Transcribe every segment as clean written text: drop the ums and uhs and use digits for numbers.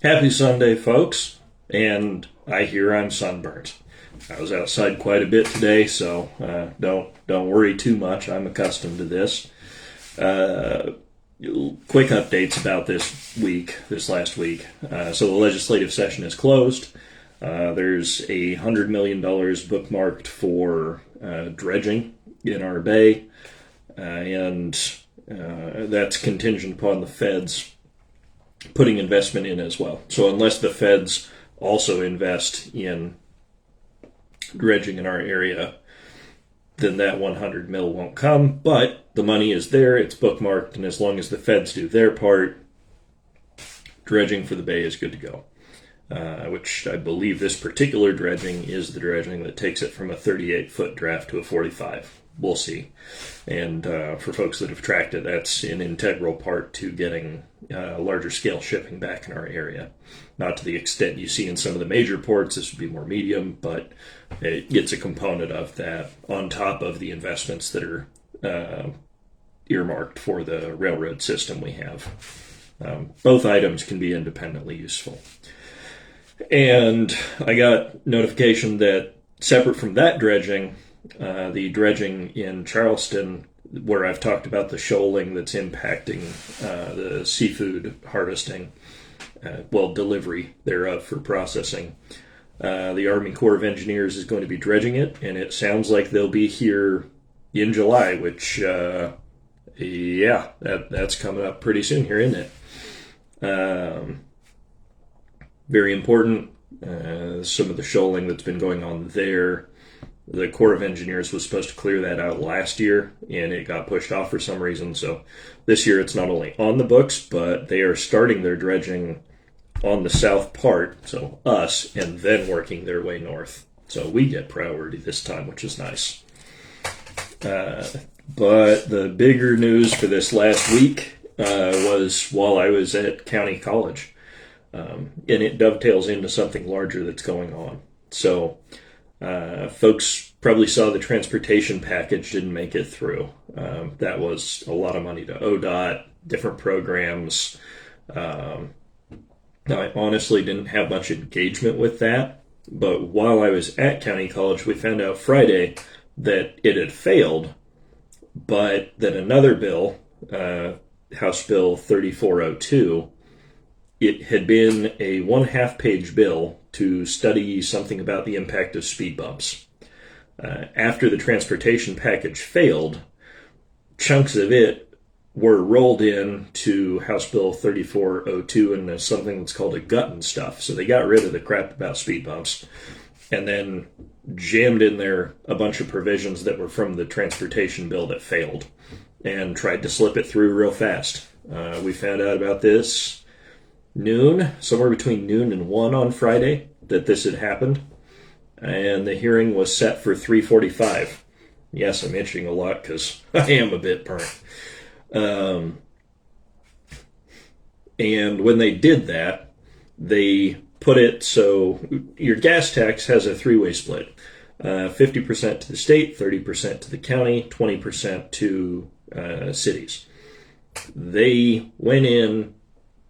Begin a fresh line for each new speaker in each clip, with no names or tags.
Happy Sunday, folks. And I hear I'm sunburnt. I was outside quite a bit today, so don't worry too much. I'm accustomed to this. Uh, Quick updates about this last week. So the legislative session is closed. There's $100 million bookmarked for dredging in our bay, and that's contingent upon the feds putting investment in as well. So unless the feds also invest in dredging in our area, then that 100 mil won't come. But the money is there, it's bookmarked, and as long as the feds do their part, dredging for the bay is good to go. Which I believe this particular dredging is the dredging that takes it from a 38-foot draft to a 45. We'll see. And for folks that have tracked it, that's an integral part to getting larger scale shipping back in our area. Not to the extent you see in some of the major ports, this would be more medium, but it gets a component of that on top of the investments that are earmarked for the railroad system we have. Both items can be independently useful. And I got notification that separate from that dredging, the dredging in Charleston, where I've talked about the shoaling that's impacting the seafood harvesting, delivery thereof for processing. The Army Corps of Engineers is going to be dredging it, and it sounds like they'll be here in July, which, that's coming up pretty soon here, isn't it? Very important. Some of the shoaling that's been going on there. The Corps of Engineers was supposed to clear that out last year, and it got pushed off for some reason. So this year it's not only on the books, but they are starting their dredging on the south part, so us, and then working their way north. So we get priority this time, which is nice. But the bigger news for this last week was while I was at County College. And it dovetails into something larger that's going on. So folks probably saw the transportation package didn't make it through. That was a lot of money to ODOT, different programs. Now, I honestly didn't have much engagement with that, but while I was at County College, we found out Friday that it had failed, but that another bill, House Bill 3402, it had been a 1/2 page bill to study something about the impact of speed bumps. After the transportation package failed, chunks of it were rolled in to House Bill 3402 and something that's called a gut and stuff. So they got rid of the crap about speed bumps and then jammed in there a bunch of provisions that were from the transportation bill that failed and tried to slip it through real fast. We found out about this somewhere between noon and 1 on Friday, that this had happened. And the hearing was set for 3:45. Yes, I'm itching a lot because I am a bit burnt. And when they did that, they put it so your gas tax has a three-way split. 50% to the state, 30% to the county, 20% to cities. They went in,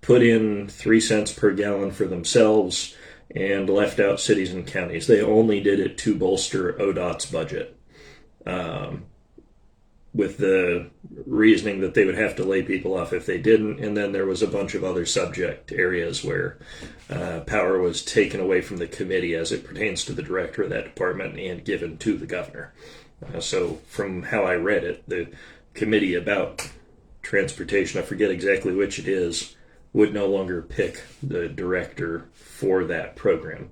put in 3 cents per gallon for themselves, and left out cities and counties. They only did it to bolster ODOT's budget, with the reasoning that they would have to lay people off if they didn't. And then there was a bunch of other subject areas where power was taken away from the committee as it pertains to the director of that department and given to the governor. So from how I read it, the committee about transportation, I forget exactly which it is, would no longer pick the director for that program.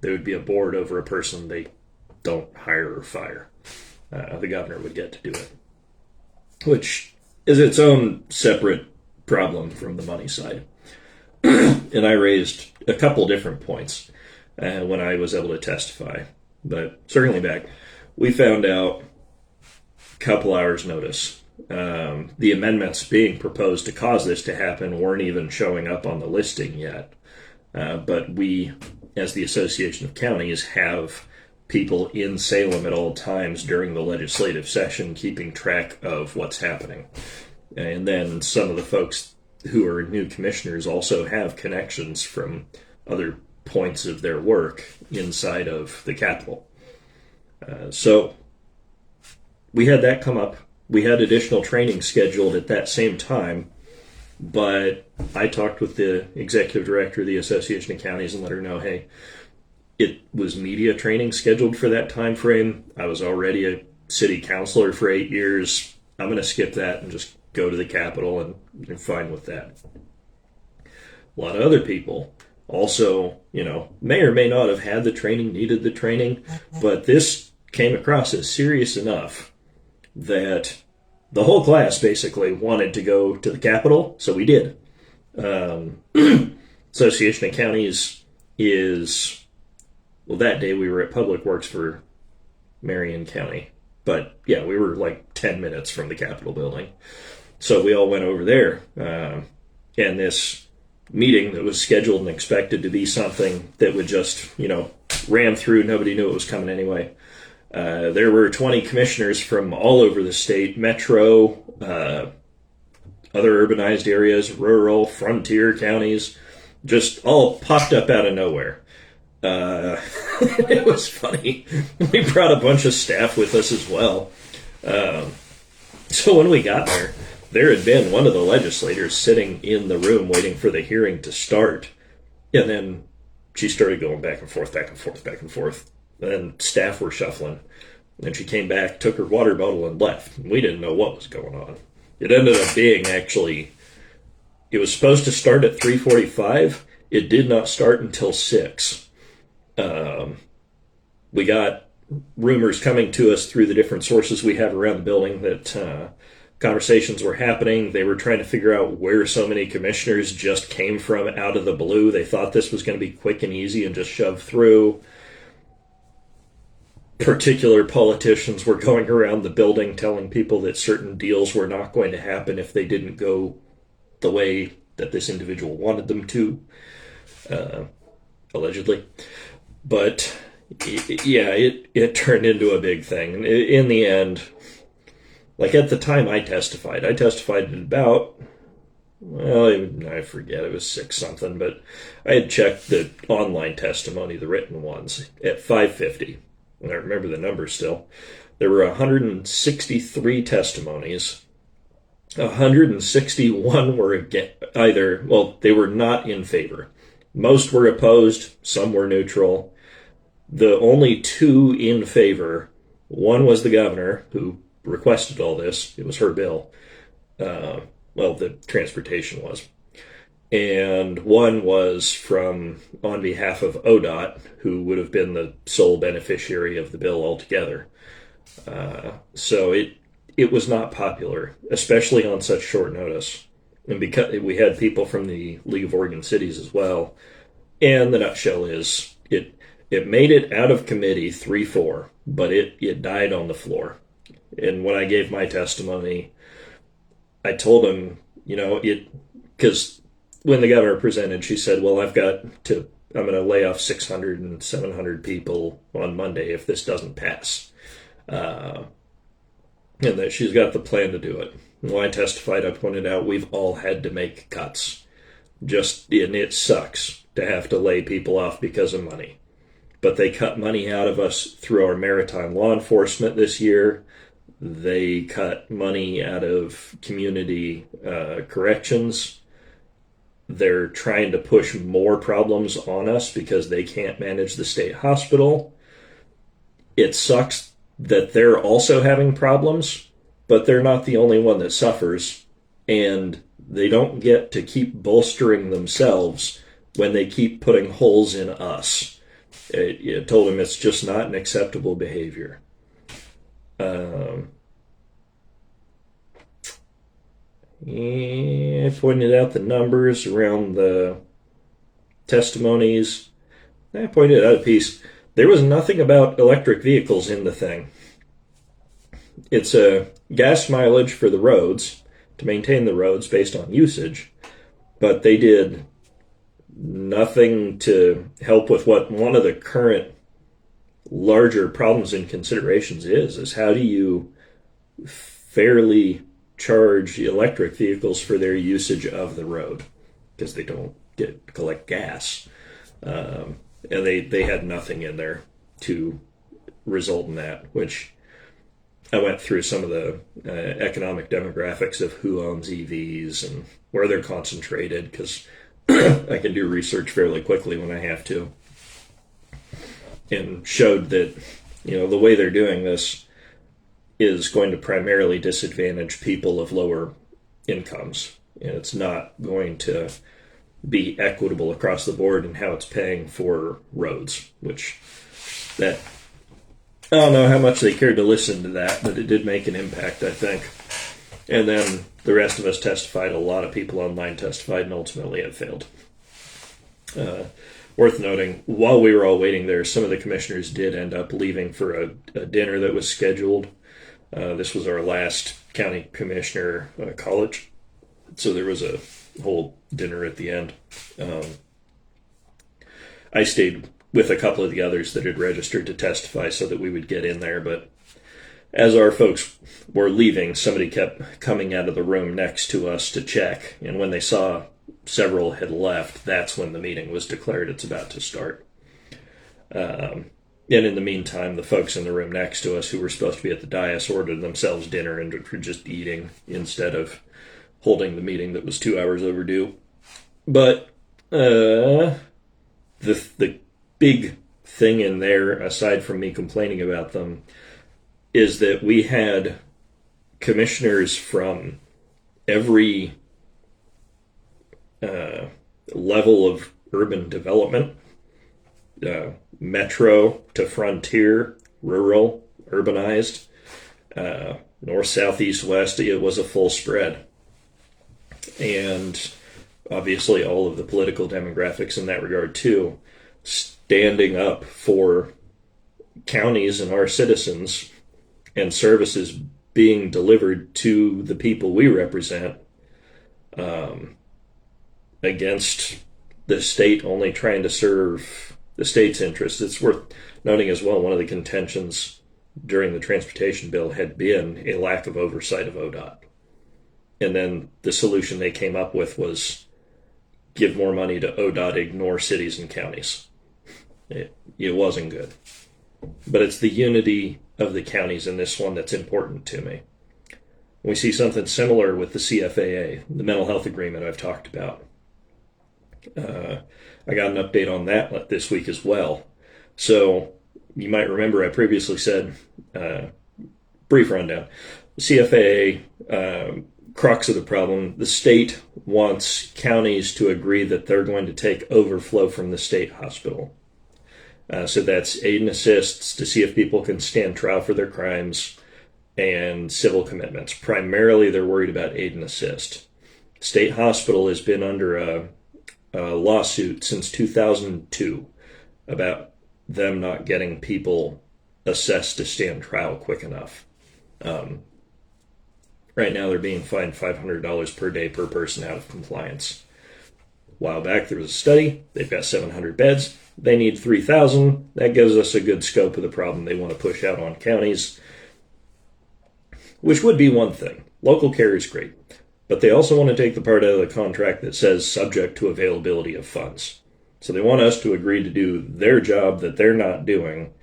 There would be a board over a person they don't hire or fire. The governor would get to do it, which is its own separate problem from the money side. And I raised a couple different points when I was able to testify. But circling back, we found out a couple hours notice. The amendments being proposed to cause this to happen weren't even showing up on the listing yet. But we, as the Association of Counties, have people in Salem at all times during the legislative session keeping track of what's happening. And then some of the folks who are new commissioners also have connections from other points of their work inside of the Capitol. So we had that come up. We had additional training scheduled at that same time, but I talked with the executive director of the Association of Counties and let her know, hey, it was media training scheduled for that time frame. I was already a city councilor for 8 years. I'm going to skip that and just go to the Capitol, and I'm fine with that. A lot of other people also, may or may not have had the training, needed the training, but this came across as serious enough that the whole class basically wanted to go to the Capitol, so we did. Association of Counties is, well, that day we were at Public Works for Marion County, but yeah, we were like 10 minutes from the Capitol building. So we all went over there, and this meeting that was scheduled and expected to be something that would just, ram through, nobody knew it was coming anyway. There were 20 commissioners from all over the state, metro, other urbanized areas, rural, frontier counties, just all popped up out of nowhere. It was funny. We brought a bunch of staff with us as well. So when we got there had been one of the legislators sitting in the room waiting for the hearing to start. And then she started going back and forth, back and forth, back and forth. And then staff were shuffling. And then she came back, took her water bottle, and left. We didn't know what was going on. It ended up being it was supposed to start at 3:45. It did not start until 6. We got rumors coming to us through the different sources we have around the building that conversations were happening. They were trying to figure out where so many commissioners just came from out of the blue. They thought this was going to be quick and easy and just shoved through. Particular politicians were going around the building telling people that certain deals were not going to happen if they didn't go the way that this individual wanted them to, allegedly. But it turned into a big thing. In the end, like at the time I testified at about, I forget, it was 6 something, but I had checked the online testimony, the written ones, at 5:50. And I remember the numbers still. There were 163 testimonies. 161 were they were not in favor. Most were opposed, some were neutral. The only 2 in favor, one was the governor, who requested all this. It was her bill. The transportation was. And one was on behalf of ODOT, who would have been the sole beneficiary of the bill altogether. So it was not popular, especially on such short notice. And because we had people from the League of Oregon Cities as well. And the nutshell is it made it out of committee 3-4, but it died on the floor. And when I gave my testimony, I told him, because when the governor presented, she said, well, I'm going to lay off 600 and 700 people on Monday if this doesn't pass. And that she's got the plan to do it. When I testified, I pointed out we've all had to make cuts. And it sucks to have to lay people off because of money. But they cut money out of us through our maritime law enforcement this year. They cut money out of community corrections. They're trying to push more problems on us because they can't manage the state hospital. It sucks that they're also having problems, but they're not the only one that suffers, and they don't get to keep bolstering themselves when they keep putting holes in us. I told him it's just not an acceptable behavior. I pointed out the numbers around the testimonies. I pointed out a piece. There was nothing about electric vehicles in the thing. It's a gas mileage for the roads, to maintain the roads based on usage, but they did nothing to help with what one of the current larger problems and considerations is how do you fairly charge electric vehicles for their usage of the road because they don't collect gas. And they had nothing in there to result in that, which I went through some of the economic demographics of who owns EVs and where they're concentrated, because I can do research fairly quickly when I have to, and showed that, the way they're doing this is going to primarily disadvantage people of lower incomes. And it's not going to be equitable across the board in how it's paying for roads, which that I don't know how much they cared to listen to that, but it did make an impact, I think. And then the rest of us testified. A lot of people online testified, and ultimately it failed. Worth noting, while we were all waiting there, some of the commissioners did end up leaving for a dinner that was scheduled. This was our last county commissioner college, so there was a whole dinner at the end. I stayed with a couple of the others that had registered to testify so that we would get in there, but as our folks were leaving, somebody kept coming out of the room next to us to check, and when they saw several had left, that's when the meeting was declared it's about to start. And in the meantime, the folks in the room next to us who were supposed to be at the dais ordered themselves dinner and were just eating instead of holding the meeting that was 2 hours overdue. But the big thing in there, aside from me complaining about them, is that we had commissioners from every level of urban development, metro to frontier, rural, urbanized, north, south, east, west. It was a full spread. And obviously all of the political demographics in that regard too, standing up for counties and our citizens and services being delivered to the people we represent, against the state only trying to serve the state's interests. It's worth noting as well, one of the contentions during the transportation bill had been a lack of oversight of ODOT. And then the solution they came up with was give more money to ODOT, ignore cities and counties. It wasn't good. But it's the unity of the counties in this one that's important to me. We see something similar with the CFAA, the mental health agreement I've talked about. I got an update on that this week as well. So you might remember I previously said, brief rundown, CFAA, crux of the problem, the state wants counties to agree that they're going to take overflow from the state hospital. So that's aid and assists to see if people can stand trial for their crimes and civil commitments. Primarily, they're worried about aid and assist. State hospital has been under a lawsuit since 2002 about them not getting people assessed to stand trial quick enough. Right now, they're being fined $500 per day per person out of compliance. A while back, there was a study. They've got 700 beds. They need 3,000. That gives us a good scope of the problem they want to push out on counties, which would be one thing. Local care is great, but they also want to take the part out of the contract that says subject to availability of funds. So they want us to agree to do their job that they're not doing,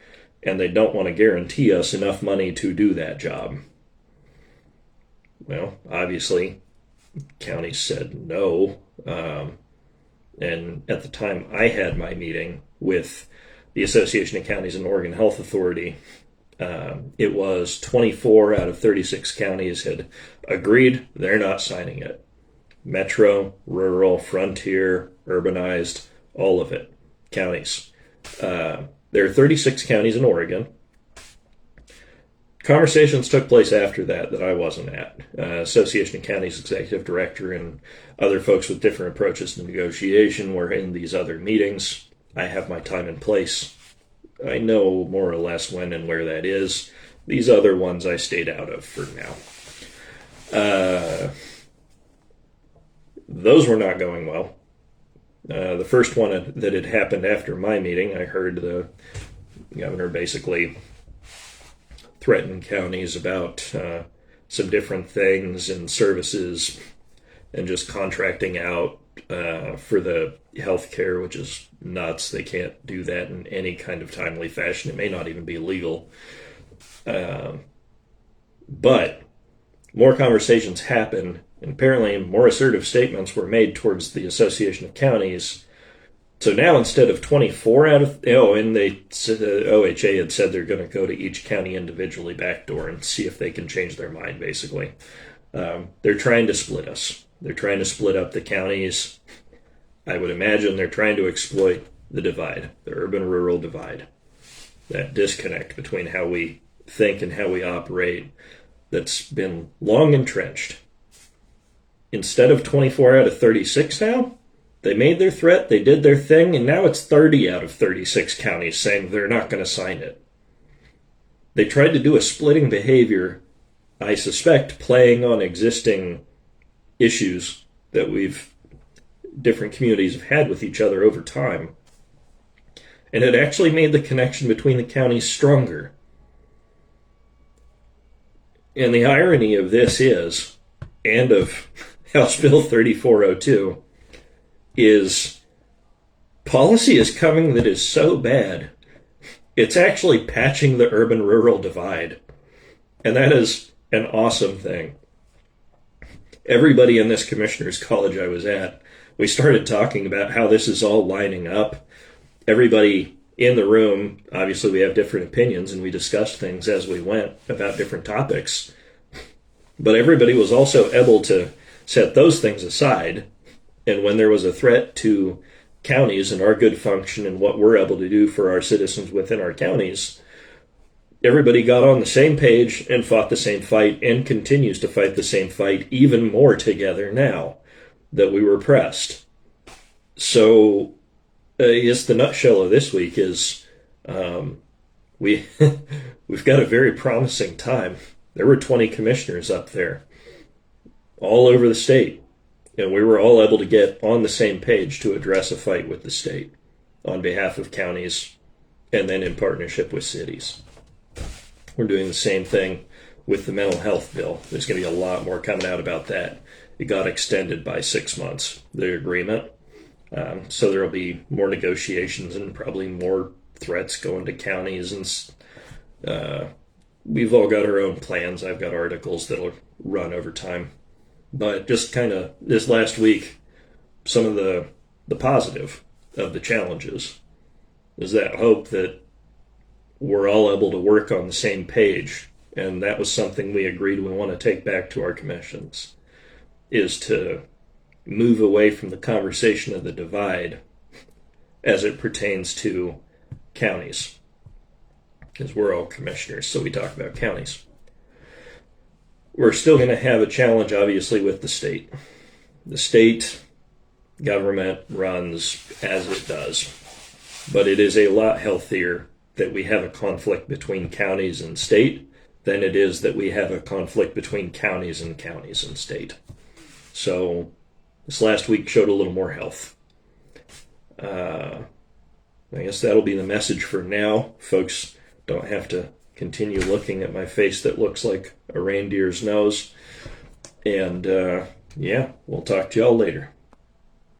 and they don't want to guarantee us enough money to do that job. Well, obviously, counties said no. And at the time I had my meeting with the Association of Counties and Oregon Health Authority, it was 24 out of 36 counties had agreed they're not signing it. Metro, rural, frontier, urbanized, all of it. Counties. There are 36 counties in Oregon. Conversations took place after that I wasn't at. Association of Counties Executive Director and other folks with different approaches to negotiation were in these other meetings. I have my time and place. I know more or less when and where that is. These other ones I stayed out of for now. Those were not going well. The first one that had happened after my meeting, I heard the governor basically threaten counties about some different things and services and just contracting out for the healthcare, which is nuts. They can't do that in any kind of timely fashion. It may not even be legal. But more conversations happen, and apparently more assertive statements were made towards the Association of Counties. So now instead of 24 out of, and OHA had said they're going to go to each county individually backdoor and see if they can change their mind, basically. They're trying to split us. They're trying to split up the counties. I would imagine they're trying to exploit the divide, the urban-rural divide, that disconnect between how we think and how we operate that's been long entrenched. Instead of 24 out of 36 now, they made their threat, they did their thing, and now it's 30 out of 36 counties saying they're not going to sign it. They tried to do a splitting behavior, I suspect, playing on existing issues that different communities have had with each other over time. And it actually made the connection between the counties stronger. And the irony of this is, and of House Bill 3402, is policy is coming that is so bad, it's actually patching the urban-rural divide. And that is an awesome thing. Everybody in this commissioner's college I was at, we started talking about how this is all lining up. Everybody in the room, obviously we have different opinions and we discussed things as we went about different topics. But everybody was also able to set those things aside. And when there was a threat to counties and our good function and what we're able to do for our citizens within our counties, everybody got on the same page and fought the same fight and continues to fight the same fight even more together now that we were pressed. So I guess the nutshell of this week is we've got a very promising time. There were 20 commissioners up there all over the state, and we were all able to get on the same page to address a fight with the state on behalf of counties and then in partnership with cities. We're doing the same thing with the mental health bill. There's going to be a lot more coming out about that. It got extended by 6 months, the agreement. So there will be more negotiations and probably more threats going to counties. And we've all got our own plans. I've got articles that'll run over time. But just kind of this last week, some of the positive of the challenges is that hope that we're all able to work on the same page. And that was something we agreed we want to take back to our commissions, is to move away from the conversation of the divide as it pertains to counties. Because we're all commissioners, so we talk about counties. We're still going to have a challenge, obviously, with the state. The state government runs as it does, but it is a lot healthier that we have a conflict between counties and state than it is that we have a conflict between counties and state. So this last week showed a little more health. I guess that'll be the message for now. Folks don't have to continue looking at my face that looks like a reindeer's nose. And we'll talk to y'all later.